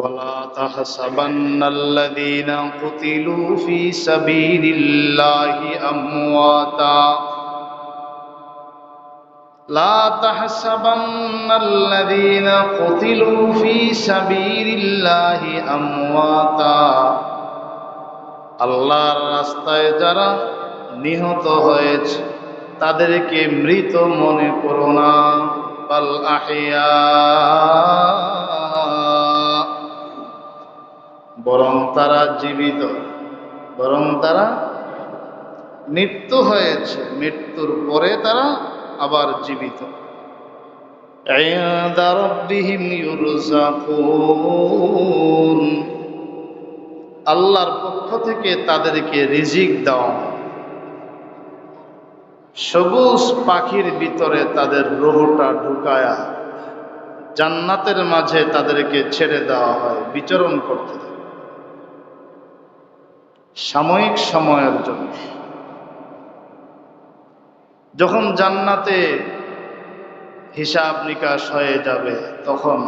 ولا تحسبن الذين قتلوا في سبيل الله أمواتا لا تحسبن الذين قتلوا في سبيل الله أمواتا আল্লাহর রাস্তায় যারা নিহত হয়েছে তাদেরকে মৃত মনে করো না, বাল আহইয়া, বরং তারা জীবিত, বরং তারা মৃত্যু হয়েছে, মৃত্যুর পরে তারা আবার জীবিত। ইনদা রাব্বিহিম ইউরযাকুন, আল্লাহর পক্ষ থেকে তাদেরকে রিজিক দেওয়া, সবুজ পাখির ভিতরে তাদের রূহটা ঢুকায়া জান্নাতের মাঝে তাদেরকে ছেড়ে দেওয়া হয়, বিচরণ করতে থাকে সাময়িক সময়ের জন্য। যখন জান্নাতে হিসাব নিকাশ হয়ে যাবে তখন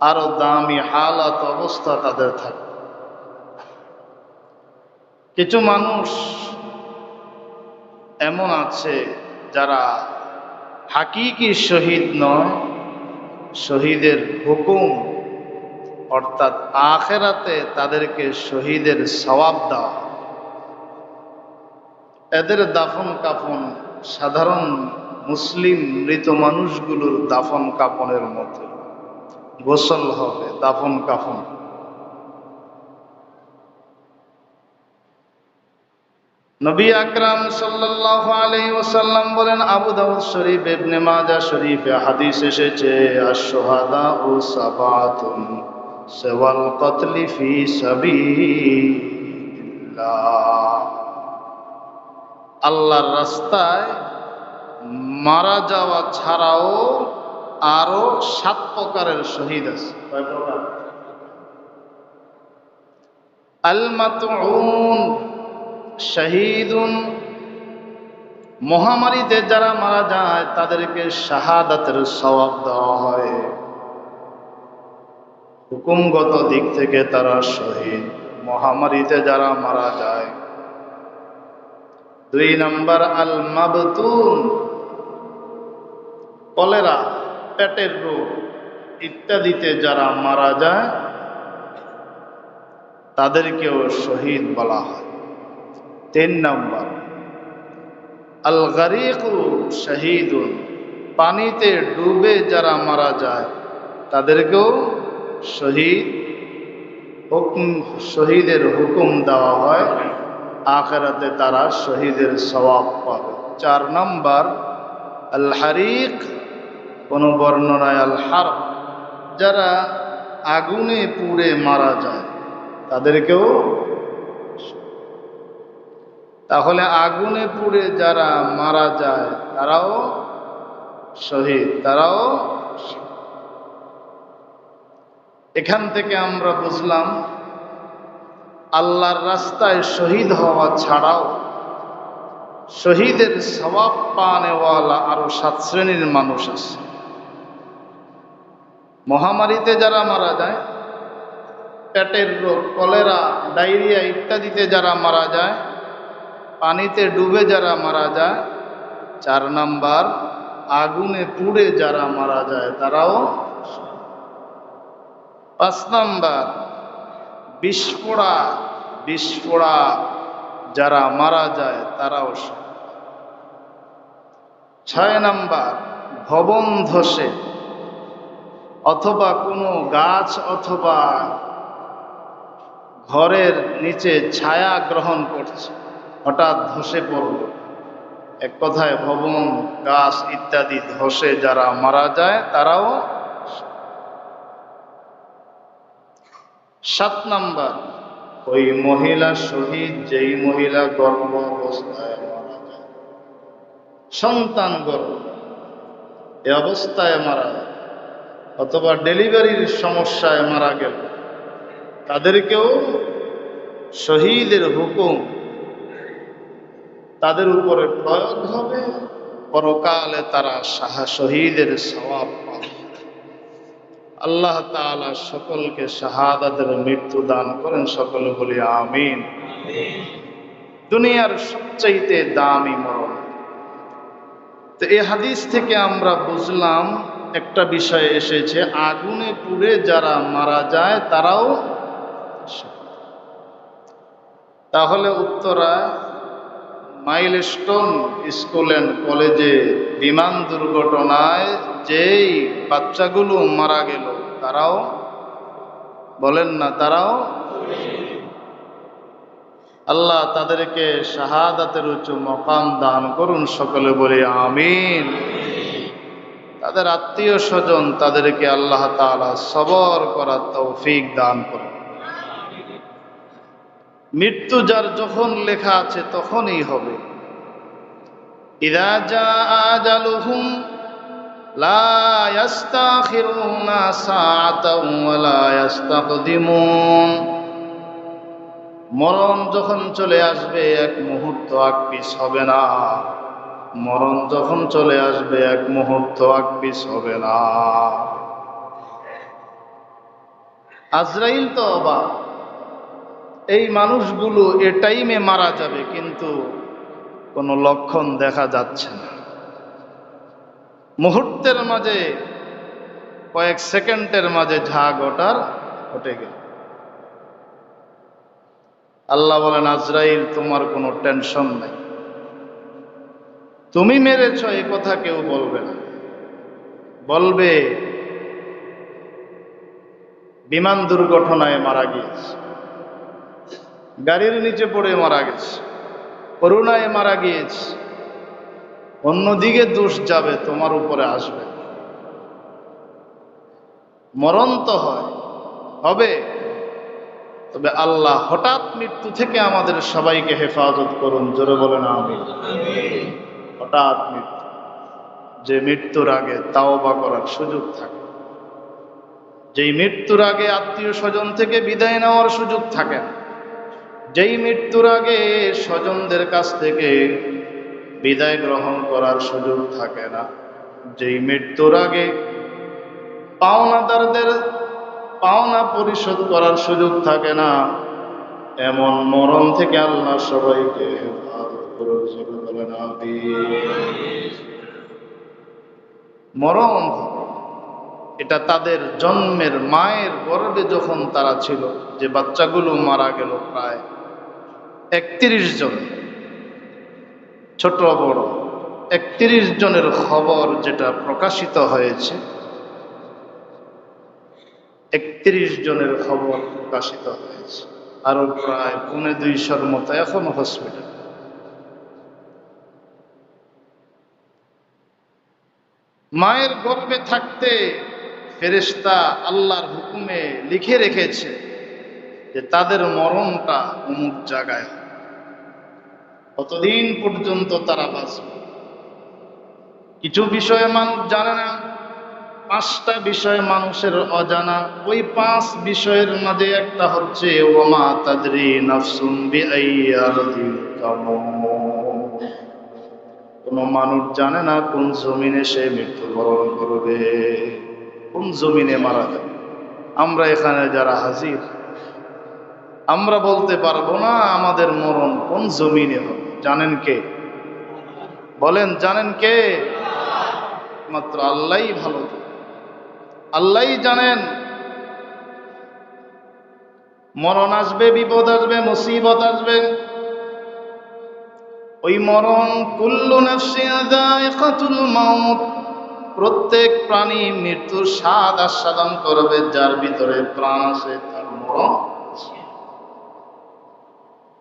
আরো দামি হালাত অবস্থা তাদের থাকবে। কিছু মানুষ এমন আছে যারা হাকিকি শহীদ নয়, শহীদের হুকুম অর্থাৎ আখিরাতে তাদেরকে শহীদের সওয়াব দেওয়া। এদের দাফন কাফন সাধারণ মুসলিম মৃত মানুষগুলোর দাফন কাফনের মতো, গোসল হবে, দাফন কাফন। নবী আকরাম সাল্লাল্লাহু আলাইহি ওয়াসাল্লাম বলেন, আবু দাউদ শরীফ, ইবনে মাজাহ শরীফে হাদিস এসেছে, আশ-শুহাদাউ সাবাতুন সাওয়াল কতলি ফি সাবিলিল্লাহ, আল্লাহর রাস্তায় মারা যাওয়া ছাড়াও আরো 7 প্রকারের শহীদ আছে। কয় প্রকার? আল মাতউন শহীদুন, মহামারীতে যারা মারা যায় তাদেরকে শাহাদাতের সওয়াব দেওয়া হয়, হুকুমগত দিক থেকে তারা শহীদ, মহামারীতে যারা মারা যায়। 2 নম্বর আল মাবতুন, কলেরা, পেটের রোগ ইত্যাদিতে যারা মারা যায় তাদেরকেও শহীদ বলা হয়। 3 নম্বর আল গারিকু শহীদুন, পানিতে ডুবে যারা মারা যায় তাদেরকেও শহীদ, শহীদের হুকুম দেওয়া হয়, আখিরাতে তারা শহীদের সওয়াব পাবে। 4 নম্বর আল হারিক, কোন বর্ণনায় আল হারব, যারা আগুনে পুড়ে মারা যায় তাদেরকেও। তাহলে আগুনে পুড়ে যারা মারা যায় তারাও শহীদ, তারাও। এখান থেকে আমরা বুঝলাম আল্লাহর রাস্তায় শহীদ হওয়া ছাড়াও শহীদের সওয়াব পানেওয়ালা আরো 7 শ্রেণীর মানুষ আছে। মহামারীতে যারা মারা যায়, পেটের রোগ, কলেরা, ডায়রিয়া ইত্যাদিতে যারা মারা যায়, পানিতে ডুবে যারা মারা যায়। 4 নাম্বার আগুনে পুড়ে যারা মারা যায় তারাও। 5 নাম্বার বিস্ফোড়া যারা মারা যায় তারাও। 6 নাম্বার ভবন ধসে অথবা কোনো গাছ অথবা ঘরের নিচে ছায়া গ্রহণ করছে, হঠাৎ ধসে পড়ল, এক কথায় ভবন, গাছ ইত্যাদি ধসে যারা মারা যায় তারাও। 7 নাম্বার ওই মহিলা শহীদ যেই মহিলা গর্ভ অবস্থায় মারা যায়, সন্তান গর্ভ এ অবস্থায় মারা যায় অথবা ডেলিভারির সমস্যায় মারা গেল, তাদেরকেও শহীদের হুকুম তাদের উপরে প্রয়োগ হবে, পরকালে তারা শহীদের সওয়াব পাবে। আল্লাহ তাআলা সকলকে শাহাদাতের মৃত্যু দান করেন, সকলে বলি আমিন। দুনিয়ার সবচাইতে দামি মরণ। তো এই হাদিস থেকে আমরা বুঝলাম একটা বিষয় এসেছে, আগুনে পুড়ে যারা মারা যায় তারাও। তাহলে উত্তরা মাইলস্টোন স্কুল অ্যান্ড কলেজে বিমান দুর্ঘটনায় যেই বাচ্চাগুলো মারা গেল তারাও, বলেন না, তারাও। আল্লাহ তাদেরকে শাহাদাতের উচ্চ মকাম দান করুন, সকলে বলি আমিন। তাদের আত্মীয় স্বজন তাদেরকে আল্লাহ তাআলা সবর করার তৌফিক দান করুন। মৃত্যু যার যখন লেখা আছে তখনই হবে। ইযা জাআ আজালুহুম লা ইস্তাখিরুনা সাআতাও ওয়া লা ইস্তাকদিমুন। মরণ যখন চলে আসবে এক মুহূর্ত আগ-পিছ হবে না। মরণ যখন চলে আসবে এক মুহূর্ত আগ-পিছ হবে না। আজরাইল তো অবাক, এই মানুষগুলো এ টাইমে মারা যাবে কিন্তু কোনো লক্ষণ দেখা যাচ্ছে না। মুহূর্তের মাঝে, কয়েক সেকেন্ডের মাঝে যা ঘটার ঘটে গেল। আল্লাহ বলেন, আজরাইল তোমার কোনো টেনশন নাই, তুমি মেরেছ এ কথা কেউ বলবে না। বলবে বিমান দুর্ঘটনায় মারা গিয়েছে, গাড়ির নিচে পড়ে মারা গেছে, করোনায় মারা গিয়েছে। অন্যদিকে দোষ যাবে, তোমার উপরে আসবে। মরণ তো হয়, হবে, তবে আল্লাহ হঠাৎ মৃত্যু থেকে আমাদের সবাইকে হেফাজত করুন, জোরে বলেন আমিন। হঠাৎ মৃত্যু, যে মৃত্যুর আগে তাওবা করার সুযোগ থাকে, যেই মৃত্যুর আগে আত্মীয় স্বজন থেকে বিদায় নেওয়ার সুযোগ থাকে না, যেই মৃত্যুর আগে স্বজনদের কাছ থেকে বিদায় গ্রহণ করার সুযোগ থাকে না, যেই মৃত্যুর আগে পাওনাদারদের পাওনা পরিশোধ করার সুযোগ থাকে না, এমন মরণ থেকে আল্লাহ সবাইকে হেফাজত করুন, বলেন আমিন। মরণ এটা তাদের জন্মের মায়ের গর্ভে যখন তারা ছিল, যে বাচ্চাগুলো মারা গেল প্রায় 31 জন, ছোট বড় 31 জনের খবর যেটা প্রকাশিত হয়েছে, 31 জনের খবর প্রকাশিত হয়েছে। আরো প্রায় 250 মতো এখন হসপিটাল। মায়ের গর্ভে থাকতে ফেরেশতা আল্লাহর হুকুমে লিখে রেখেছে যে তাদের মরণটা অমুক জায়গায়, কতদিন পর্যন্ত তারা বাঁচবে। কিছু বিষয়ে মানুষ জানে না, 5টা বিষয় মানুষের অজানা। ওই 5 বিষয়ের মাঝে একটা হচ্ছে ওমা তাদরি নাফসুম বিআইয়ি আরদিন তামুত। কোন মানুষ জানে না কোন জমিনে সে মৃত্যুবরণ করবে, কোন জমিনে মারা যাবে। আমরা এখানে যারা হাজির, আমরা বলতে পারবো না আমাদের মরণ কোন জমিনে হবে। জানেন কে? বলেন, জানেন কে? মাত্র আল্লাহই ভালো, আল্লাহই জানেন। মরণ আসবে, বিপদ আসবে, মুসিবত আসবে। ওই মরণ, কুল্লু নাফসিন যায়িকাতুল মাউত, প্রত্যেক প্রাণী মৃত্যুর স্বাদ আস্বাদন করবে। যার ভিতরে প্রাণ আছে তার মরণ।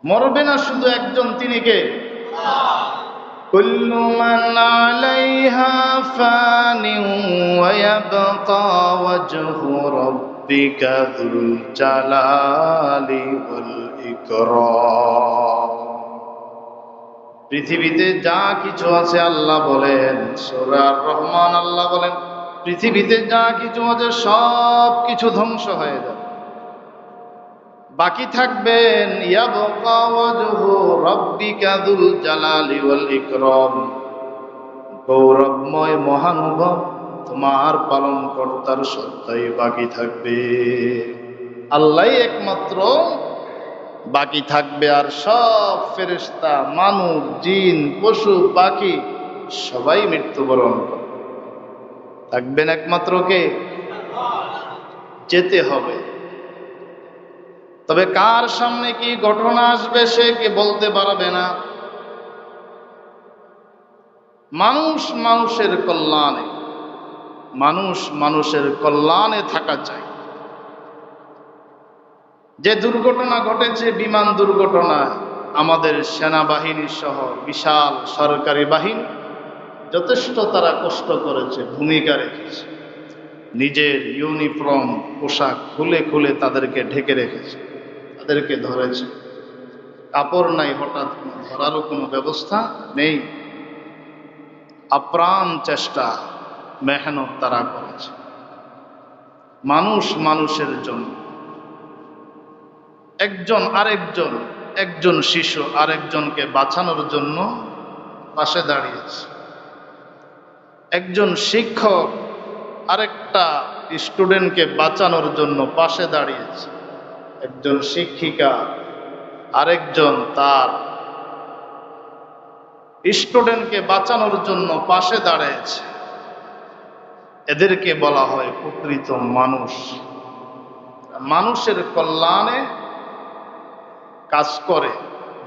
মরবে না শুধু একজন, তিনি কে? কুল্লু মান আলাইহা ফানিন ওয়া ইয়াবকা ওয়াজহু রাব্বিকা যুল জালালি ওয়াল ইকরাম। পৃথিবীতে যা কিছু আছে, আল্লাহ বলেন সূরা আর-রহমান, আল্লাহ বলেন পৃথিবীতে যা কিছু আছে সব কিছু ধ্বংস হয়ে যাবে, বাকি থাকবেন ইয়াবকা ওয়াজহু রাব্বিকা যুল জালালি ওয়াল ইকরাম, গৌরবময় মহানুভব তোমার পালনকর্তার সত্তাই বাকি থাকবে। আল্লাহই একমাত্র বাকি থাকবে, আর সব ফেরেশতা, মানুষ, জিন, পশু পাখি সবাই মৃত্যুবরণ করবে। থাকবেন একমাত্র কে? যেতে হবে। তবে কার সামনে কি ঘটনা আসবে সে কে বলতে পারবে না। মানুষ মানুষের কল্যাণে, মানুষ মানুষের কল্যাণে থাকা চাই। যে দুর্ঘটনা ঘটেছে, বিমান দুর্ঘটনা, আমাদের সেনাবাহিনী সহ বিশাল সরকারি বাহিনী যথেষ্ট তারা কষ্ট করেছে, ভূমিকা রেখেছে। নিজের ইউনিফর্ম পোশাক খুলে খুলে তাদেরকে ঢেকে রেখেছে, তাদেরকে ধরেছে। কাপড় নাই, হঠাৎ ধরারও কোনো ব্যবস্থা নেই। আপ্রাণ চেষ্টা, মেহনত তারা করেছে মানুষ মানুষের জন্য। একজন আরেকজন, একজন শিশু আরেকজনকে বাঁচানোর জন্য পাশে দাঁড়িয়েছে। একজন শিক্ষক আরেকটা স্টুডেন্টকে বাঁচানোর জন্য পাশে দাঁড়িয়েছে। একজন শিক্ষিকা আরেকজন তার স্টুডেন্টকে বাঁচানোর জন্য পাশে দাঁড়িয়েছে। এদেরকে বলা হয় প্রকৃত মানুষ। মানুষের কল্যাণে কাজ করে,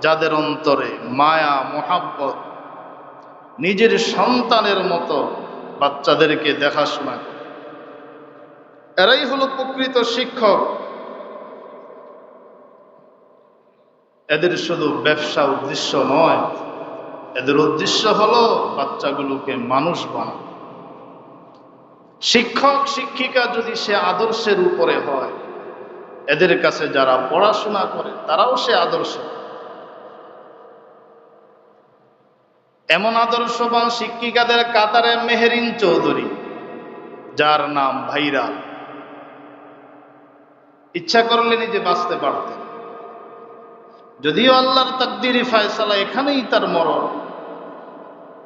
যাদের অন্তরে মায়া মোহাব্বত, নিজের সন্তানের মতো বাচ্চাদেরকে দেখাশোনা করে, এরাই হলো প্রকৃত শিক্ষক। এদের শুধু ব্যবসা উদ্দেশ্য নয়, এদের উদ্দেশ্য হলো বাচ্চাগুলোকে মানুষ বানানো। শিক্ষক শিক্ষিকা যদি সে আদর্শের উপরে হয়, এদের কাছে যারা পড়াশোনা করে তারাও সে আদর্শ। এমন আদর্শবান শিক্ষিকাদের কাতারে মেহেরিন চৌধুরী, যার নাম ভাইরাল। ইচ্ছা করলে নিজে বাঁচতে পারতেন, যদিও আল্লাহর তাকদীরি ফায়সালা এখানেই তার মরণ।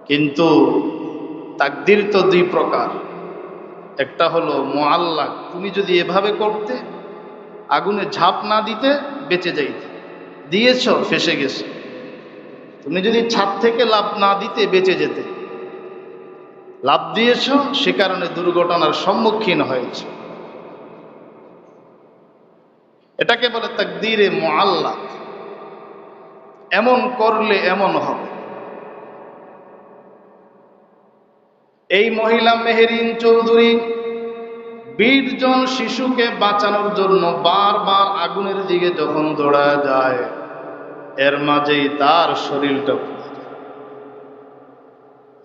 কিন্তু তাকদীর তো দুই প্রকার। একটা হলো মুআল্লাক, তুমি যদি এভাবে করতে, আগুনে ঝাঁপ না দিতে, বেঁচে যাইতে, দিয়েছ, ফেসে গেছে। তুমি যদি ছাদ থেকে লাফ না দিতে, বেঁচে যেতে, লাফ দিয়েছ, সে কারণে দুর্ঘটনার সম্মুখীন হয়েছে। এটাকে বলে তাকদীরে মুআল্লাক। এমন করলে এমন হবে। এই মহিলা মেহেরিন চৌধুরী 20 জন শিশুকে বাঁচানোর জন্য বারবার আগুনের দিকে যখন দৌড়ায় যায়, এর মাঝেই তার শরীরটা পুড়ে যায়।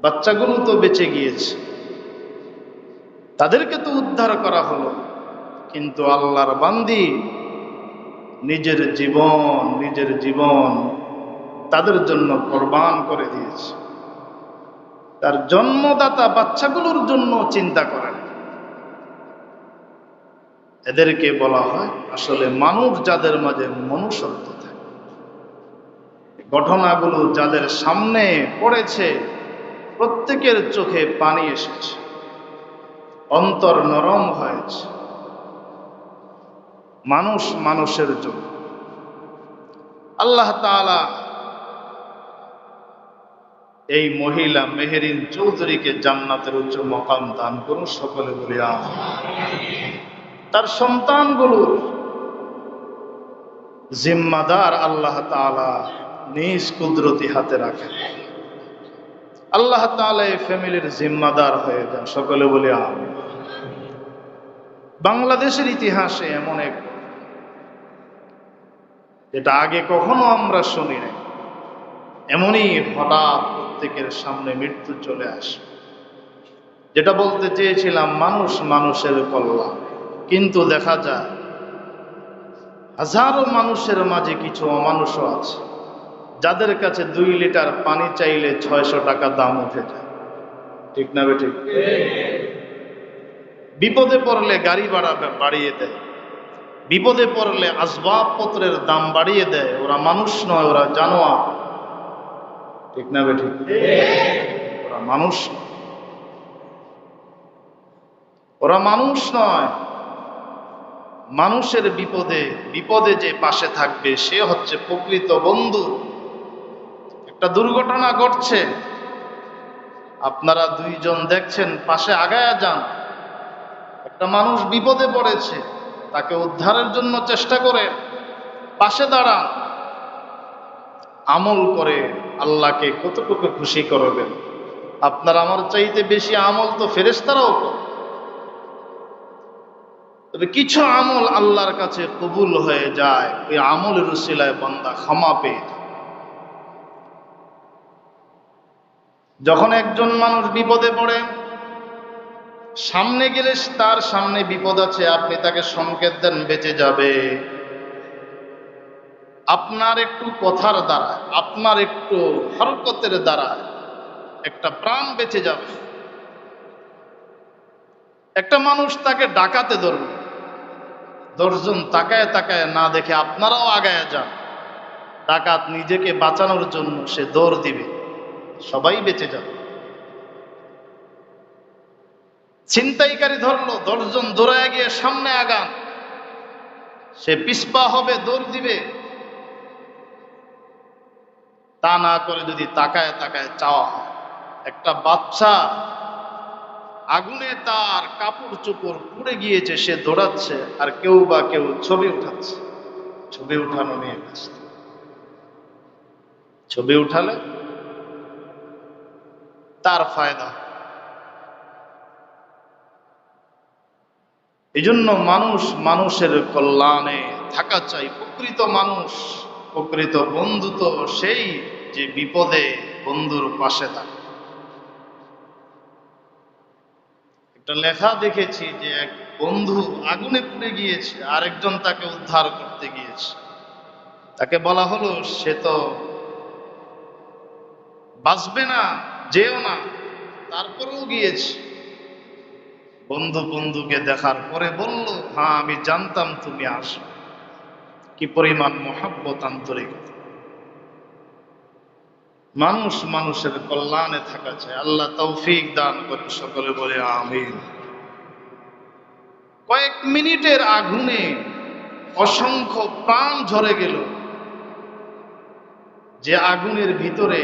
বাচ্চাগুলো তো বেঁচে গিয়েছে, তাদেরকে তো উদ্ধার করা হলো, কিন্তু আল্লাহর বান্দি নিজের জীবন তাদের জন্য কোরবান করে দিয়েছে। তার জন্মদাতা বাচ্চাগুলোর জন্য চিন্তা করেন। এদেরকে বলা হয় আসলে মানুষ, যাদের মাঝে মনুষ্যত্ব থাকে। ঘটনাগুলো যাদের সামনে পড়েছে, প্রত্যেকের চোখে পানি এসেছে, অন্তর নরম হয়েছে। মানুষ মানুষের জন্য। আল্লাহ তাআলা এই মহিলা মেহেরিন চৌধুরীকে জান্নাতের উচ্চ মকাম দান করুন, সকলে বলি আমিন। তার সন্তানগুলোর জিম্মাদার আল্লাহ তাআলা নিজ কুদরতি হাতে রাখেন। আল্লাহ তাআলা এই ফ্যামিলির জিম্মাদার হয়ে যান, সকলে বলি আমিন। বাংলাদেশের ইতিহাসে এমন এক, যেটা আগে কখনো আমরা শুনি নাই, এমনই হঠাৎ প্রত্যেকের সামনে মৃত্যু চলে আসে। যেটা বলতে চেয়েছিলাম, মানুষ মানুষের কল্যাণ, কিন্তু দেখা যায় হাজারো মানুষের মাঝে কিছু অমানুষও আছে, যাদের কাছে 2 লিটার পানি চাইলে 600 টাকা দাম উঠে যায়। ঠিক না বেঠিক? বিপদে পড়লে গাড়ি ভাড়া বাড়িয়ে দেয়, বিপদে পড়লে আসবাবপত্রের দাম বাড়িয়ে দেয়। ওরা মানুষ নয়, ওরা জানোয়ার। ঠিক না বেঠিক? ওরা মানুষ। ওরা মানুষ নয়, মানুষের বিপদে বিপদে যে পাশে থাকবে সে হচ্ছে প্রকৃত বন্ধু। একটা দুর্ঘটনা ঘটছে, আপনারা দুইজন দেখছেন, পাশে আগায়া যান। একটা মানুষ বিপদে পড়েছে, তাকে উদ্ধারের জন্য চেষ্টা করে, পাশে দাঁড়ান। আমল করে আল্লাহকে কতটুকু খুশি করবেন? আপনার আমার চাইতে বেশি আমল তো ফেরেশতারাও করে। তবে কিছু আমল আল্লাহর কাছে কবুল হয়ে যায়, ওই আমলের উসিলায় বান্দা ক্ষমা পেয়ে যায়। যখন একজন মানুষ বিপদে পড়ে, সামনে গেলে তার সামনে বিপদ আছে, আপনি তাকে সংকেত দেন বেঁচে যাবে, আপনার একটু কথার দ্বারা, আপনার একটু হরকতের দ্বারা একটা প্রাণ বেঁচে যাবে। একটা মানুষ তাকে ডাকাতে ধরবে, 10 জন তাকায় তাকায় না দেখে আপনারাও আগায় যান, ডাকাত নিজেকে বাঁচানোর জন্য সে দৌড় দিবে, সবাই বেঁচে যাবে। ছিনতাইকারী ধরলো, 10 জন দৌড়ায় গিয়ে সামনে আগান, সে পিছপা হবে, দৌড় দিবে। তা না করে যদি তাকায় তাকায় চাওয়া হয়, একটা বাচ্চা আগুনে তার কাপড় চোপড় পুড়ে গিয়েছে, সে দৌড়াচ্ছে, আর কেউ বা কেউ ছবি উঠাচ্ছে, ছবি উঠানো নিয়ে ব্যস্ত। ছবি উঠালে তার ফায়দা। এই জন্য মানুষ মানুষের কল্যাণে থাকা চাই। প্রকৃত মানুষ, প্রকৃত বন্ধু তো সেই যে বিপদে বন্ধুর পাশে থাকে। একটা লেখা দেখেছি যে এক বন্ধু আগুনে পুড়ে গিয়েছে, আরেকজন তাকে উদ্ধার করতে গিয়েছে। তাকে বলা হলো সে তো বাঁচবে না, যেও না, তারপরেও গিয়েছে। বন্ধু বন্ধুকে দেখার পরে বলল, হ্যাঁ আমি জানতাম তুমি আসো। কি পরিমাণ মহব্বত, আন্তরিকতা। মানুষ মানুষের কল্যাণে থাকা চাই। আল্লাহ তৌফিক দান করে, সকলে বলে আমিন। কয়েক মিনিটের আগুনে অসংখ্য প্রাণ ঝরে গেল। যে আগুনের ভিতরে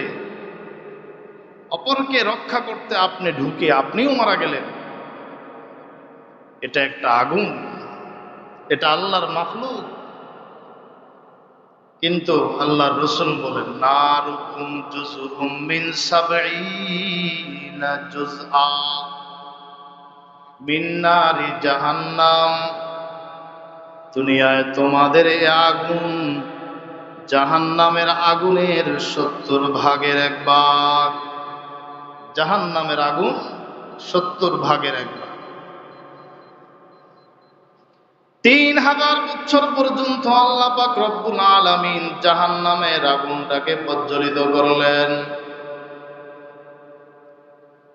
অপরকে রক্ষা করতে আপনি ঢুকে আপনিও মারা গেলেন, এটা একটা আগুন, এটা আল্লাহর মাখলুক। কিন্তু আল্লাহর রাসূল বলেন, নারুকুম জুজউম মিন সাবঈনা জুজআ মিন নারি জাহান্নাম। দুনিয়ায় তোমাদের এই আগুন জাহান্নামের আগুনের 70 ভাগের 1 ভাগ। জাহান্নামের আগুন 70 ভাগের 1 ভাগ। 3000 বছর পর্যন্ত আল্লাহ পাক রব্বুল আলামিন জাহান্নামের আগুনটাকে প্রজ্বলিত করলেন।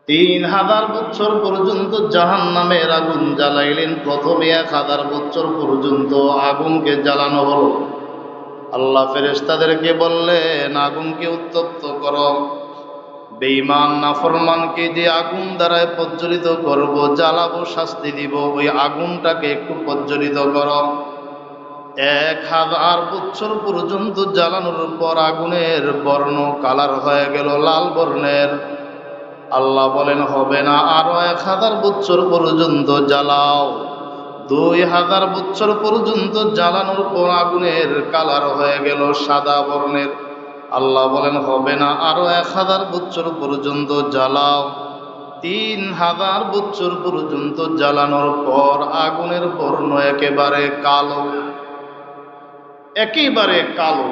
3000 বছর পর্যন্ত জাহান্নামের আগুন জ্বালাইলেন। প্রথমে 1000 বছর পর্যন্ত আগুনকে জ্বালানো হলো। আল্লাহ ফেরেশতাদেরকে বললেন, আগুনকে উত্তপ্ত করো। বেঈমান নাফরমানকে যে আগুন দ্বারায় প্রজ্বলিত করব, জ্বালাবো, শাস্তি দিব, ওই আগুনটাকে একটু প্রজ্বলিত করো। 1000 বছর পর্যন্ত জ্বালানোর পর আগুনের বর্ণ কালার হয়ে গেল লাল বর্ণের। আল্লাহ বলেন, হবে না, আরো 1000 বছর পর্যন্ত জ্বালাও। 2000 বছর পর্যন্ত জ্বালানোর পর আগুনের কালার হয়ে গেল সাদা বর্ণের। আল্লাহ বলেন, হবে না, আরো 1000 বছর পর্যন্ত জ্বালাও। 3000 বছর পর্যন্ত জ্বালানোর পর আগুনের বর্ণ একেবারে কালো, একেবারে কালো।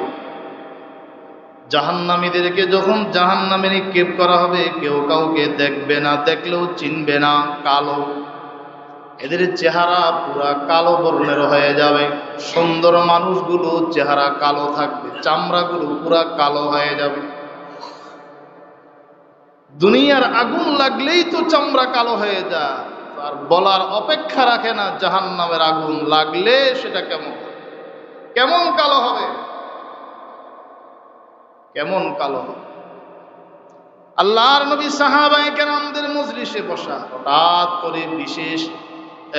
জাহান্নামীদেরকে যখন জাহান্নামে নিক্ষেপ করা হবে, কেউ কাউকে দেখবে না, দেখলেও চিনবে না, কালো। এদের চেহারা পুরা কালো বর্ণের হয়ে যাবে। সুন্দর মানুষগুলো চেহারা কালো থাকবে, চামড়াগুলো পুরা কালো হয়ে যাবে। দুনিয়ার আগুন লাগলেই তো চামড়া কালো হয়ে যায়, আর বলার অপেক্ষা রাখে না জাহান্নামের আগুন লাগলে সেটা কেমন কেমন কালো হবে, কেমন কালো হবে। আল্লাহর নবী সাহাবায়ে কেরামদের মজলিসে বসা, হঠাৎ করে বিশেষ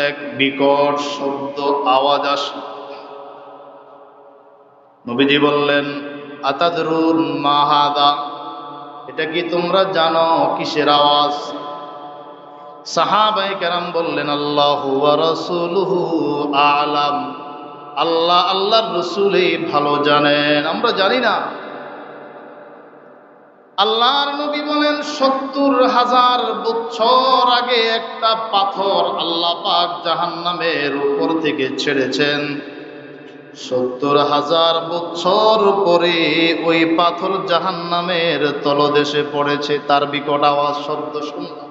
এক বিকট শব্দ আওয়াজ আসল। নবীজি বললেন, আতাদরুন মা হাদা, এটা কি তোমরা জানো কিসের আওয়াজ? সাহাবায়ে কেরাম বললেন, আল্লাহু ওয়া রাসূলুহু আ'লাম, আল্লাহ আল্লাহর রাসূলই ভালো জানেন, আমরা জানি না। আল্লাহর নবী বলেন, ৭০,০০০ বছর আগে একটা পাথর আল্লাহ পাক জাহান্নামের উপর থেকে ছেড়েছেন। ৭০,০০০ বছর পরে ওই পাথর জাহান্নামের তলদেশে পড়েছে, তার বিকট আওয়াজ শব্দ শুনলাম।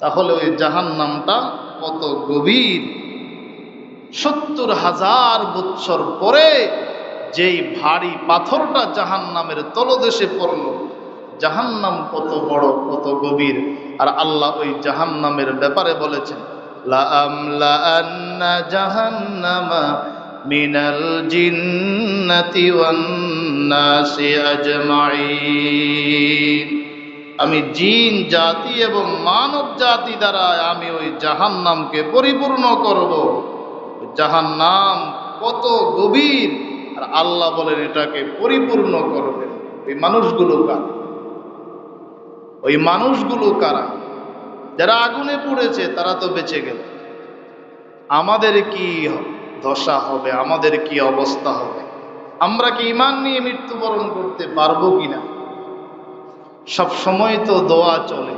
তাহলে ওই জাহান্নামটা কত গভীর! ৭০,০০০ বছর পরে যেই ভারী পাথরটা জাহান্নামের তলদেশে পড়ল, জাহান্নাম কত বড়, কত গভীর! আর আল্লাহ ওই জাহান্নামের ব্যাপারে বলেছেন, লা আমলাআন্না জাহান্নামা মিনাল জিন্নাতি ওয়ান নাসি আজমাইন, আমি জিন জাতি এবং মানব জাতি দ্বারা আমি ওই জাহান্নামকে পরিপূর্ণ করব। জাহান্নাম কত গভীর! আর আল্লাহ বলেন এটাকে পরিপূর্ণ করবেন। ওই মানুষগুলো কারা? ওই মানুষগুলো কারা? যারা আগুনে পুড়েছে তারা তো বেঁচে গেল। আমাদের কি দশা হবে? আমাদের কি অবস্থা হবে? আমরা কি ঈমান নিয়ে মৃত্যুবরণ করতে পারবো কিনা? সব সময় তো দোয়া চলে,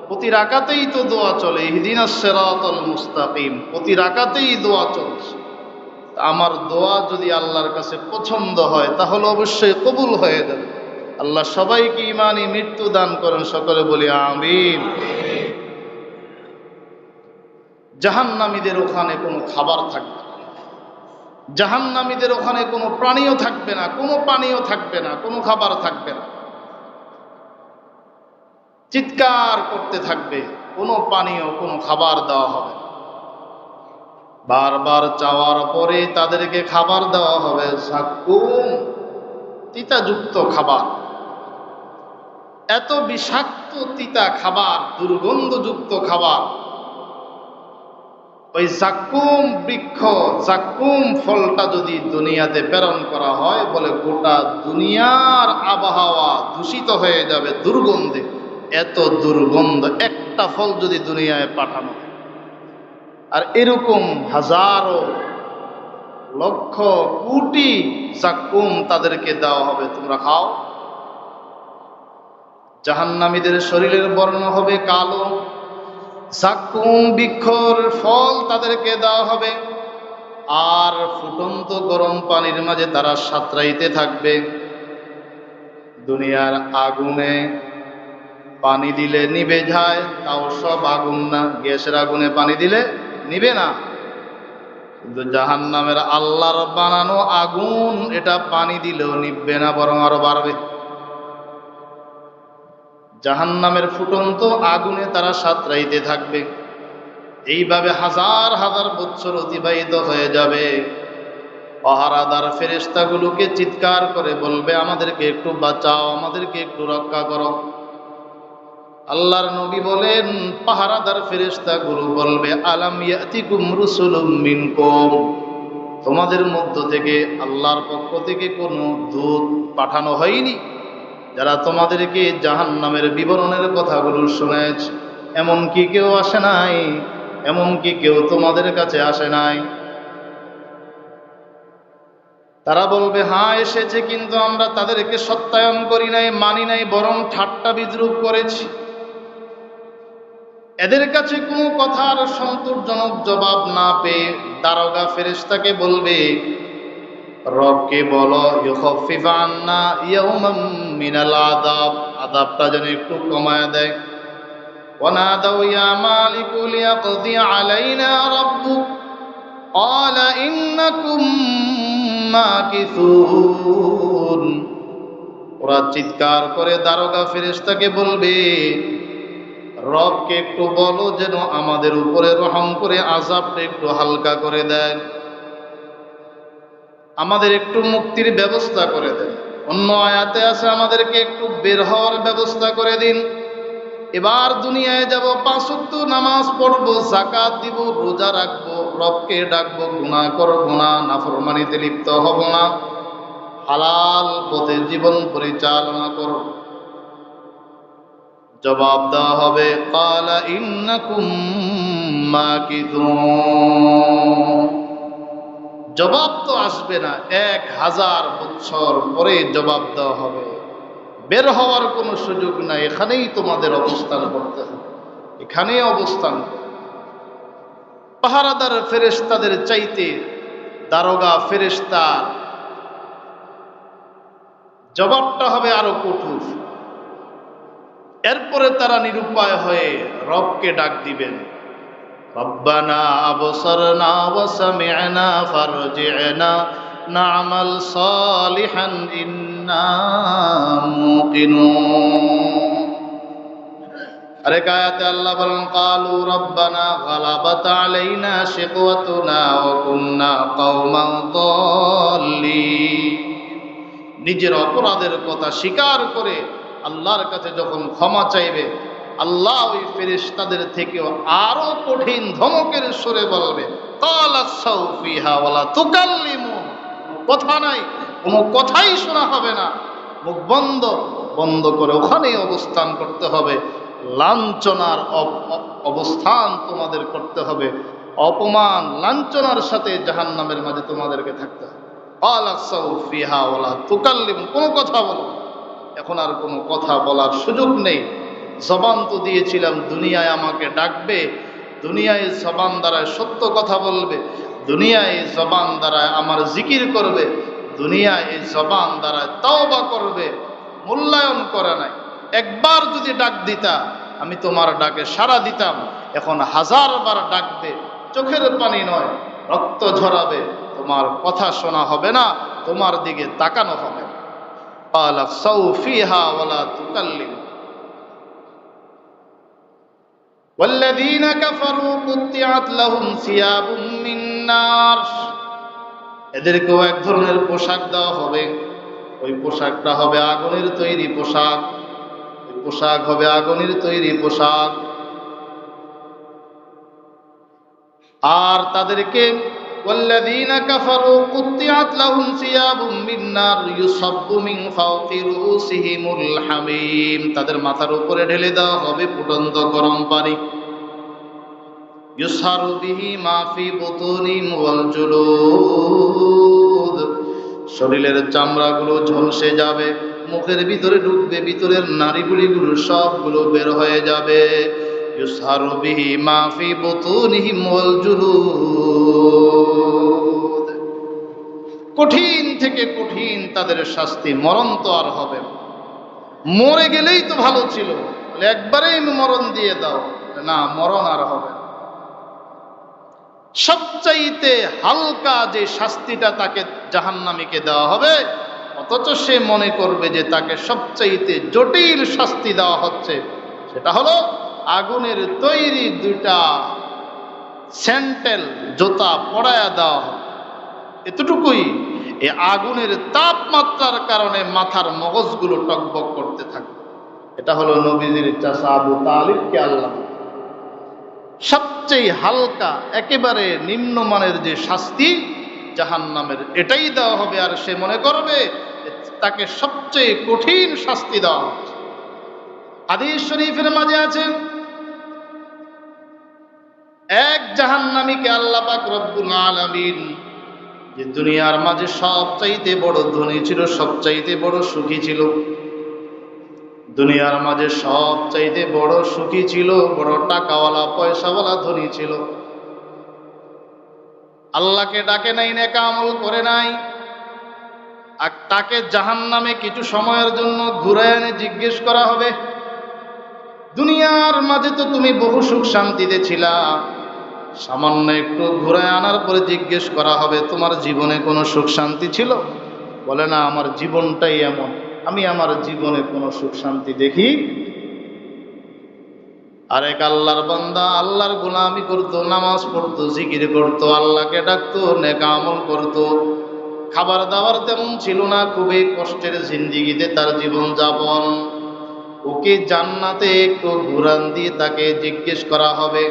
প্রতি রাকাতেই তো দোয়া চলে, ইহদিনাস সিরাতাল মুস্তাকিম, প্রতি রাকাতেই দোয়া চলছে। আমার দোয়া যদি আল্লাহর কাছে পছন্দ হয় তাহলে অবশ্যই কবুল হয়ে যাবে। আল্লাহ সবাইকে ঈমানি মৃত্যু দান করেন, সকলে বলি আমিন। জাহান্নামীদের ওখানে কোনো খাবার থাকবে না, জাহান্নামীদের ওখানে কোনো প্রাণীও থাকবে না, কোনো পানীয় থাকবে না, কোনো খাবার থাকবে না। চিৎকার করতে থাকবে, কোনো পানীয়, কোনো খাবার দেওয়া হবে না। বারবার চাওয়ার পরে তাদেরকে খাবার দেওয়া হবে যাকুম, তিতাযুক্ত খাবার। এত বিষাক্ত তিতা খাবার, দুর্গন্ধযুক্ত খাবার। ওই যাকুম বৃক্ষ, যাকুম ফলটা যদি দুনিয়াতে প্রেরণ করা হয়, বলে গোটা দুনিয়ার আবহাওয়া দূষিত হয়ে যাবে দুর্গন্ধে। এত দুর্গন্ধ একটা ফল যদি দুনিয়ায় পাঠানো হয়। আর এরকম হাজারো লক্ষ কোটি যাকুম তাদেরকে দেওয়া হবে, তোমরা খাও। জাহান্নামীদের শরীরের বর্ণ হবে কালো, যাকুম বৃক্ষর ফল তাদেরকে দেওয়া হবে। আর ফুটন্ত গরম পানির মাঝে তারা সাঁতরাইতে থাকবে। দুনিয়ার আগুনে পানি দিলে নিভে যায়, তাও সব আগুন না। গ্যাসের আগুনে পানি দিলে নিবে না, কিন্তু জাহান্নামের আল্লাহর বানানো আগুন, এটা পানি দিলেও নিববে না, বরং আরো বাড়বে। জাহান্নামের ফুটন্ত আগুনে তারা সাঁতরাইতে থাকবে। এইভাবে হাজার হাজার বছর অতিবাহিত হয়ে যাবে। পাহারাদার ফেরেশতাগুলোকে চিৎকার করে বলবে, আমাদেরকে একটু বাঁচাও, আমাদেরকে একটু রক্ষা করো। আল্লাহর নবী বলেন, পাহারাদার ফেরেশতাগুলো বলবে, আলাম ইয়াতিকুম রুসুলুম মিনকুম, তোমাদের মধ্য থেকে আল্লাহর পক্ষ থেকে কোনো দূত পাঠানো হয়নি যারা তোমাদেরকে জাহান্নামের বিবরণের কথাগুলো শুনেছে? এমন কি কেউ আসে নাই? এমন কি কেউ তোমাদের কাছে আসে নাই? তারা বলবে, হ্যাঁ এসেছে, কিন্তু আমরা তাদেরকে সত্যায়ন করি নাই, মানি নাই, বরং ঠাট্টা বিদ্রুপ করেছি। এদের কাছে কোনো কথার সন্তোষজনক জবাব না পেয়ে দারোগা ফেরেশতাকে বলবে, রবকে বলো ইউখাফফিফ আন্না ইয়াওমান মিনাল আযাব, আযাবটা যেন একটু কমায় দেয়। ওয়ানাদাউ ইয়া মালিকু লিয়াকদি আলাইনা রাব্বুক ক্বালা ইন্নাকুম মাকিসুন। ওরা চিৎকার করে দারোগা ফেরেশতাকে বলবে, রবকে একটু বলো যেন আমাদের উপরে রহম করে আযাবটা একটু হালকা করে দেন, আমাদের একটু মুক্তির ব্যবস্থা করে দেন। অন্য আয়াতে আছে, আমাদেরকে একটু বের হওয়ার ব্যবস্থা করে দিন। এবার দুনিয়ায় যাব, 5 ওয়াক্ত নামাজ পড়বো, যাকাত দিব, রোজা রাখবো, রবকে ডাকবো, গুনাহ করব না, নাফরমানিতে লিপ্ত হব না, হালাল পথে জীবন পরিচালনা করব। জবাব দেওয়া হবে ক্বালা ইন্নাকুম মাকিথুন। জবাব তো আসবে না, 1000 বছর পরে জবাব দেওয়া হবে। বের হওয়ার কোনো সুযোগ নাই, এখানেই তোমাদের অবস্থান করতে হবে, এখানেই অবস্থান। পাহারাদার ফেরেশতাদের চাইতে দারোগা ফেরেশতা জবাবটা হবে আরো কঠোর। এরপরে তারা নিরুপায় হয়ে রবকে ডাক দিবেন, রব্বানা আবসারনা ওয়া সামি'না ফারজি'না না'মাল সালিহান ইন্না মুকিনুন। আরেক আয়াতে আল্লাহ বলেন ক্বালু রব্বানা গালাবাত আলাইনা শিকওয়াতুনা ওয়া কুন্না কওমান দাল্লিন। নিজের অপরাধের কথা স্বীকার করে আল্লাহর কাছে যখন ক্ষমা চাইবে, আল্লাহ ওই ফেরেশতাদের থেকেও আরো কঠিন ধমকের সুরে বলবে ক্বালাসাউ ফিহা ওয়ালা তুকাল্লিমুন। কথা নাই, কোনো কথাই শোনা হবে না, মুখ বন্ধ বন্ধ করে ওখানেই অবস্থান করতে হবে। লাঞ্ছনার অবস্থান তোমাদের করতে হবে, অপমান লাঞ্ছনার সাথে জাহান্নামের মাঝে তোমাদেরকে থাকতে হবে। ক্বালাসাউ ফিহা ওয়ালা তুকাল্লিমুন, কোনো কথা বলো। এখন আর কোনো কথা বলার সুযোগ নেই। জবান তো দিয়েছিলাম দুনিয়ায় আমাকে ডাকবে, দুনিয়ায় জবান দ্বারায় সত্য কথা বলবে, দুনিয়ায় জবান দ্বারায় আমার জিকির করবে, দুনিয়ায় এই জবান দ্বারায় তওবা করবে, মূল্যায়ন করে নাই। একবার যদি ডাক দিতা আমি তোমার ডাকে সাড়া দিতাম, এখন 1000 বার ডাকবে, চোখের পানি নয় রক্ত ঝরাবে, তোমার কথা শোনা হবে না, তোমার দিকে তাকানো হবে না। ক্বালাসাউ ফিহা ওয়ালা তুকাল্লিম ওয়াল্লাযীনা কাফারু কুত্তিআত লাহুম সিয়াবুম মিন নার। এদেরকেও এক ধরনের পোশাক দেওয়া হবে, ওই পোশাকটা হবে আগুনের তৈরি পোশাক, ওই পোশাক হবে আগুনের তৈরি পোশাক। আর তাদেরকে ওয়াল্লাযীনা কাফারু কুত্তিআত লাহুম সিয়াবুম মিন নার ইউসাব্বু মিন ফাওকি রুউসিহিমুল হামীম। তাদের মাথার উপরে ঢেলে দেওয়া হবে ফুটন্ত গরম পানি। ইউসহারু বিহি মা ফি বুতুনিহিম ওয়াল জুলুদ। শরীরের চামড়াগুলো ঝলসে যাবে, মুখের ভিতরে ঢুকবে, ভিতরের নাড়িভুড়িগুলো সবগুলো বের হয়ে যাবে। ইউসহারু বিহি মা ফি বুতুনিহিম ওয়াল জুলুদ। কঠিন থেকে কঠিন তাদের শাস্তি, মরণ তো আর হবে না। মরে গেলেই তো ভালো ছিল, একবারেই মরণ দিয়ে দাও, না মরণ আর হবে না। সবচাইতে হালকা যে শাস্তিটা তাকে জাহান্নামীকে দেওয়া হবে, অথচ সে মনে করবে যে তাকে সবচাইতে জটিল শাস্তি দেওয়া হচ্ছে, সেটা হলো আগুনের তৈরি 2টা স্যান্ডেল জুতা পরায়া দেওয়া হবে। এতটুকুই, এই আগুনের তাপমাত্রার কারণে মাথার মগজগুলো টকবক করতে থাকে। এটা হলো নবীজির চাচা আবু তালিবকে আল্লাহ সবচেয়ে হালকা একেবারে নিম্নমানের যে শাস্তি জাহান্নামের, এটাই দেওয়া হবে। আর সে মনে করবে তাকে সবচেয়ে কঠিন শাস্তি দেওয়া হচ্ছে। হাদিস শরীফের মাঝে আছে, এক জাহান্নামীকে আল্লাহ পাক রব্বুল আলামিন, যে দুনিয়ার মাঝে সবচাইতে বড় ধনী ছিল, সবচাইতে বড় সুখী ছিল, দুনিয়ার মাঝে সবচাইতে বড় সুখী ছিল, বড় টাকাওয়ালা পয়সাওয়ালা ধনী ছিল, আল্লাহকে ডাকে নাই, নেক আমল করে নাই। আর তাকে জাহান্নামে কিছু সময়ের জন্য ঘুরে এনে জিজ্ঞেস করা হবে, দুনিয়ার মাঝে তো তুমি বহু সুখ শান্তিতে ছিলা, সামান্য একটু ঘুরে আনার পরে জিজ্ঞেস করা হবে তোমার জীবনে কোনো সুখ শান্তি ছিল? বলে না, আমার জীবনটাই এমন, আমি আমার জীবনে কোনো সুখ শান্তি দেখি। আরেক আল্লাহর বান্দা আল্লাহর গোলামি করতো, নামাজ পড়তো, জিকির করতো, আল্লাহকে ডাকতো, নেক আমল করতো, খাবার দাবার তেমন ছিল না, খুবই কষ্টের জিন্দিগিতে তার জীবন যাপন। ওকে জান্নাতে একটু ঘুরান দিয়ে তাকে জিজ্ঞেস করা হবে,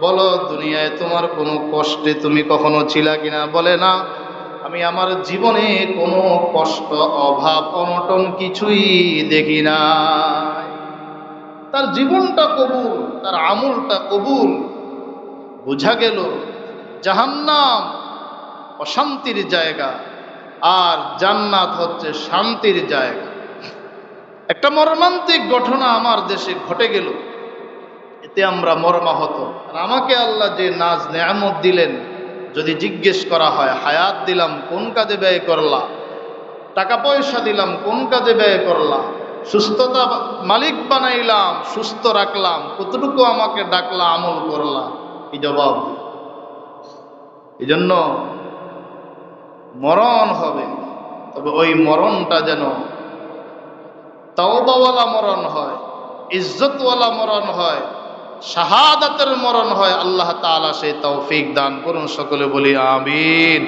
বলো দুনিয়ায় তোমার কোনো কষ্টে তুমি কখনো ছিলা কিনা? বলে না, আমি আমার জীবনে কোনো কষ্ট অভাব অনটন কিছুই দেখি না। তার জীবনটা কবুল, তার আমলটা কবুল। বোঝা গেল জাহান্নাম অশান্তির জায়গা আর জান্নাত হচ্ছে শান্তির জায়গা। একটা মর্মান্তিক ঘটনা আমার দেশে ঘটে গেল, এতে আমরা মর্মাহত। আর আমাকে আল্লাহ যে নাজ নেয়ামত দিলেন, যদি জিজ্ঞেস করা হয় হায়াত দিলাম কোন কাজে ব্যয় করলা, টাকা পয়সা দিলাম কোন কাজে ব্যয় করলা, সুস্থতা মালিক বানাইলাম সুস্থ রাখলাম কতটুকু আমাকে ডাকলা আমল করলা, কি জবাব? এই জন্য মরণ হবে, তবে ওই মরণটা যেন তাওবাওয়ালা মরণ হয়, ইজ্জতওয়ালা মরণ হয়, শাহাদাতের মরণ হয়। আল্লাহ তাআলা সেই তৌফিক দান করুন। সকলে বলি আমিন।